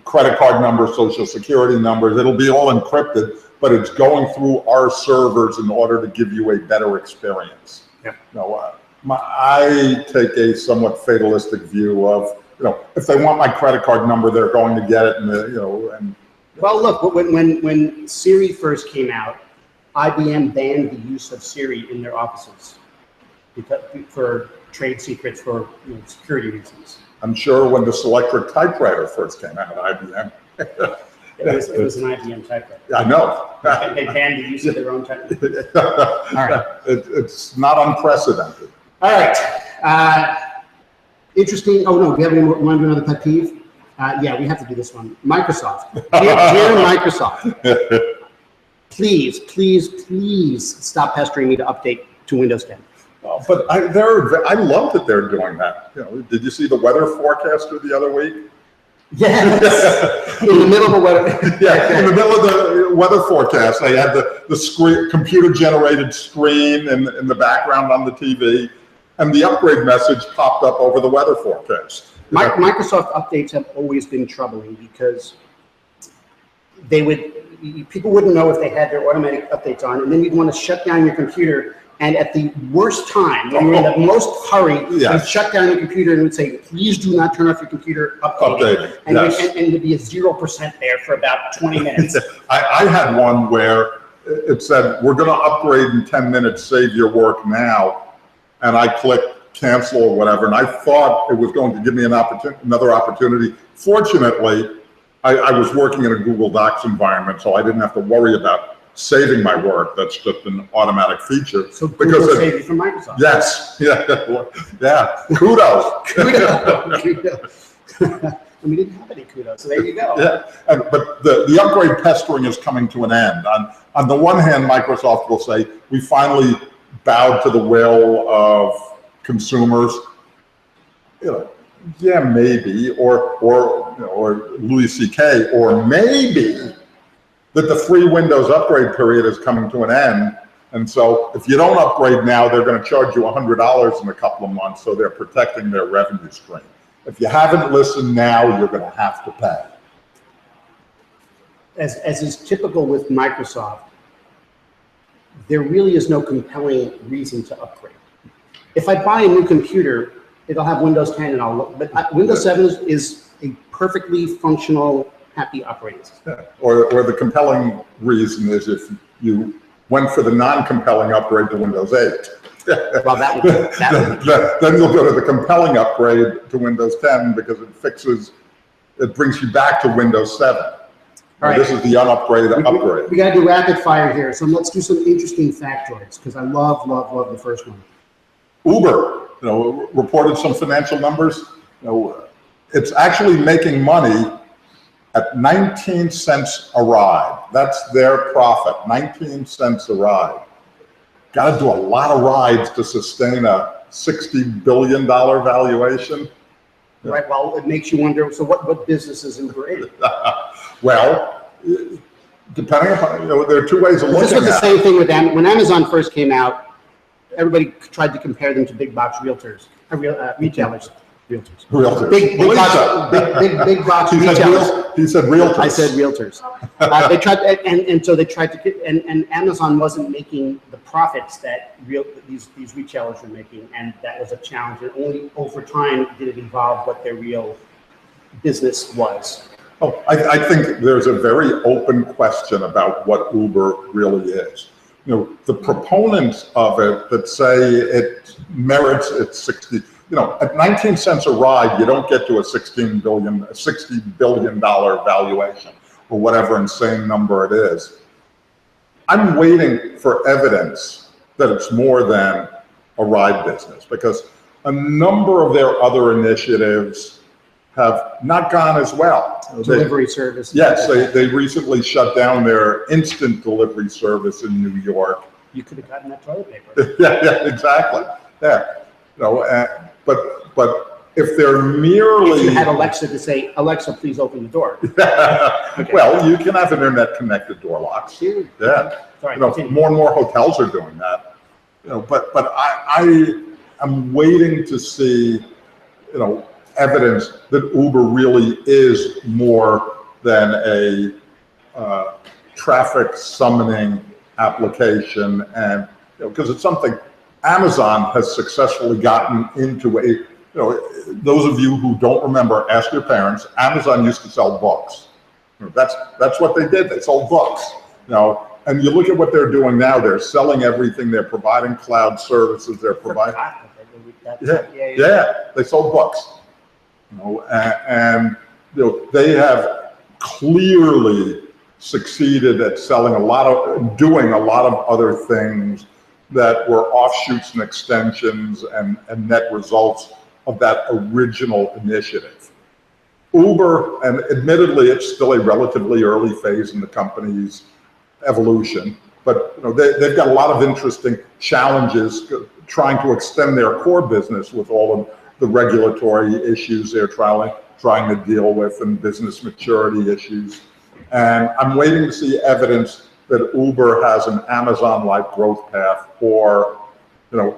credit card numbers, social security numbers, it'll be all encrypted, but it's going through our servers in order to give you a better experience.
Yeah.
I take a somewhat fatalistic view of, if they want my credit card number, they're going to get it, and
Well, look, when Siri first came out, IBM banned the use of Siri in their offices for trade secrets, for security reasons.
I'm sure when the Selectric typewriter first came out, IBM.
It was an IBM typewriter.
I know.
They banned the use of their own typewriter. All right.
It's not unprecedented.
All right. Interesting. Oh, no, do you want to do another pet peeve? Yeah, we have to do this one. Microsoft. Dear Microsoft, please stop pestering me to update to Windows 10.
But I love that they're doing that. Did you see the weather forecaster the other week?
Yes. In the middle of the weather.
Yeah, in the middle of the weather forecast, they had the screen, computer-generated screen in the background on the TV, and the upgrade message popped up over the weather forecast.
Microsoft updates have always been troubling because people wouldn't know if they had their automatic updates on, and then you'd want to shut down your computer. And at the worst time, when you're in the most hurry, you'd shut down your computer and would say, please do not turn off your computer updating. And, and it'd be a 0% there for about 20 minutes.
I had one where it said, we're going to upgrade in 10 minutes, save your work now. And I clicked cancel or whatever, and I thought it was going to give me another opportunity. Fortunately, I was working in a Google Docs environment, so I didn't have to worry about saving my work. That's just an automatic feature.
So Google saved you from Microsoft.
Yes. Yeah. Kudos.
Kudos. And we didn't have any kudos, so there you go.
Yeah. But the upgrade pestering is coming to an end. On the one hand, Microsoft will say, we finally bowed to the will of consumers. Yeah, maybe, or Louis C.K., or maybe that the free Windows upgrade period is coming to an end. And so if you don't upgrade now, they're going to charge you $100 in a couple of months, so they're protecting their revenue stream. If you haven't listened now, you're going to have to pay.
As is typical with Microsoft, there really is no compelling reason to upgrade. If I buy a new computer, it'll have Windows 10 and I'll look, but Windows 7 is a perfectly functional, happy operating system.
Yeah. Or the compelling reason is if you went for the non-compelling upgrade to Windows 8.
Well, that would
Then you'll go to the compelling upgrade to Windows 10 because it fixes it brings you back to Windows 7.
All right.
This is the unupgraded upgrade.
We got to do rapid fire here, so let's do some interesting factoids because I love the first one.
Uber, reported some financial numbers. It's actually making money at 19 cents a ride. That's their profit, 19 cents a ride. Got to do a lot of rides to sustain a $60 billion valuation.
Right, well, it makes you wonder, so what business is Uber in?
Well, depending upon, there are two ways of looking at it.
This was the same thing with when Amazon first came out, everybody tried to compare them to big box retailers.
Realtors.
Big box retailers.
He said realtors.
I said realtors. They tried, and so they tried to, and Amazon wasn't making the profits that these retailers were making, and that was a challenge. And only over time did it evolve what their real business was.
Oh, I think there's a very open question about what Uber really is. The proponents of it that say it merits its 60, at 19 cents a ride, you don't get to a $60 billion valuation or whatever insane number it is. I'm waiting for evidence that it's more than a ride business because a number of their other initiatives have not gone as well.
Delivery service.
Yes, they recently shut down their instant delivery service in New York.
You could have gotten that toilet paper.
Yeah, exactly. Yeah, but if they're merely,
if you had Alexa to say, Alexa, please open the door.
Okay. Well, you can have internet-connected door locks. Yeah,
Sorry,
more and more hotels are doing that. But I am waiting to see, evidence that Uber really is more than a traffic summoning application, and because it's something Amazon has successfully gotten into. Those of you who don't remember, ask your parents. Amazon used to sell books. That's what they did. They sold books. And you look at what they're doing now. They're selling everything. They're providing cloud services. They're providing. Yeah. They sold books. And they have clearly succeeded at doing a lot of other things that were offshoots and extensions and net results of that original initiative. Uber, and admittedly, it's still a relatively early phase in the company's evolution, but they've got a lot of interesting challenges trying to extend their core business with all of the regulatory issues they're trying to deal with and business maturity issues. And I'm waiting to see evidence that Uber has an Amazon-like growth path, or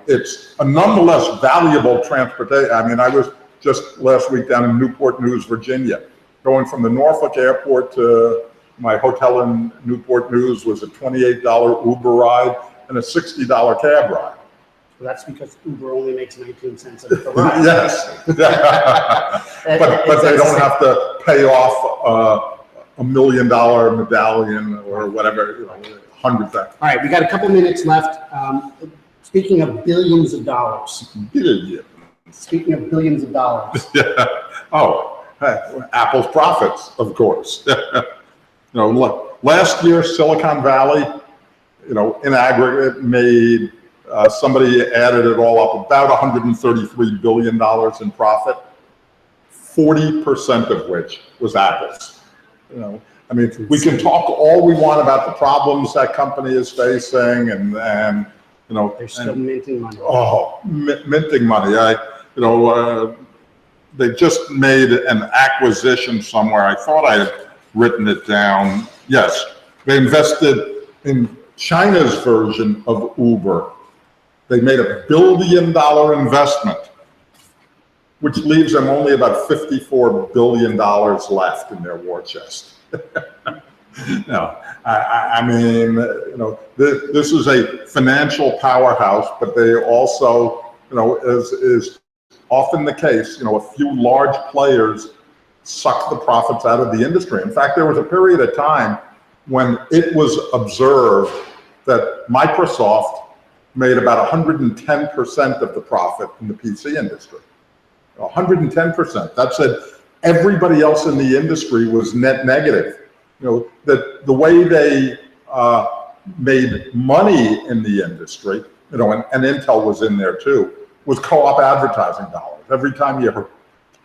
it's a nonetheless valuable transportation. I mean, I was just last week down in Newport News, Virginia, going from the Norfolk airport to my hotel in Newport News was a $28 Uber ride and a $60 cab ride.
Well, that's because Uber only makes 19 cents a ride.
Yes, but they don't have to pay off $1 million medallion or whatever, 100,000.
All right, we got a couple minutes left. Speaking of billions of dollars.
Billions.
Speaking of billions of dollars.
Oh, Apple's profits, of course. Look, last year Silicon Valley, in aggregate made. Somebody added it all up, about $133 billion in profit, 40% of which was Apple's. I mean, we can talk all we want about the problems that company is facing, and
they're still minting money.
Oh, minting money. They just made an acquisition somewhere. I thought I had written it down. Yes, they invested in China's version of Uber. They made $1 billion investment, which leaves them only about $54 billion left in their war chest. No, I mean, this is a financial powerhouse, but they also, as is often the case, a few large players suck the profits out of the industry. In fact, there was a period of time when it was observed that Microsoft made about 110% of the profit in the PC industry. 110%. That said, everybody else in the industry was net negative. You know, the way they made money in the industry, you know, and Intel was in there too, was co-op advertising dollars. Every time you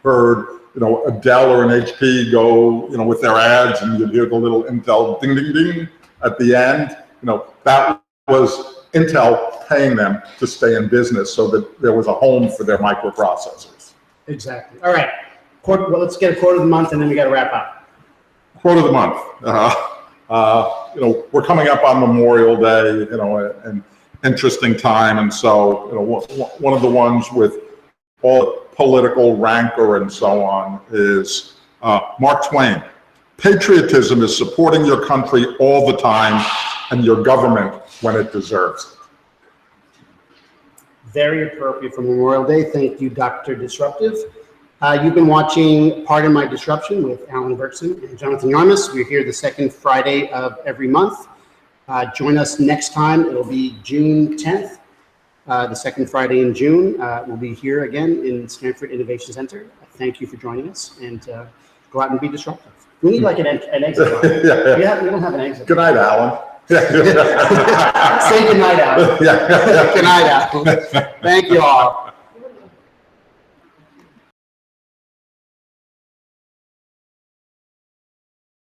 heard, you know, a Dell or an HP go, you know, with their ads, and you'd hear the little Intel ding, ding, ding at the end, you know, that was Intel paying them to stay in business so that there was a home for their microprocessors.
Exactly. All right. Well, let's get a quote of the month, and then we got to wrap up.
Quote of the month. You know, we're coming up on Memorial Day, you know, an interesting time. And so, you know, one of the ones with all political rancor and so on is Mark Twain. Patriotism is supporting your country all the time and your government when it deserves it.
Very appropriate for Memorial Day. Thank you, Dr. Disruptive. You've been watching Pardon My Disruption with Alan Berkson and Jonathan Yarmus. We're here the second Friday of every month. Join us next time. It'll be June 10th, the second Friday in June. We'll be here again in Stanford Innovation Center. Thank you for joining us, and go out and be disruptive. We need like an exit. We don't have an exit.
Good night, Alan.
Say good night, Alan.
Yeah.
Good night, Alan. Thank you all.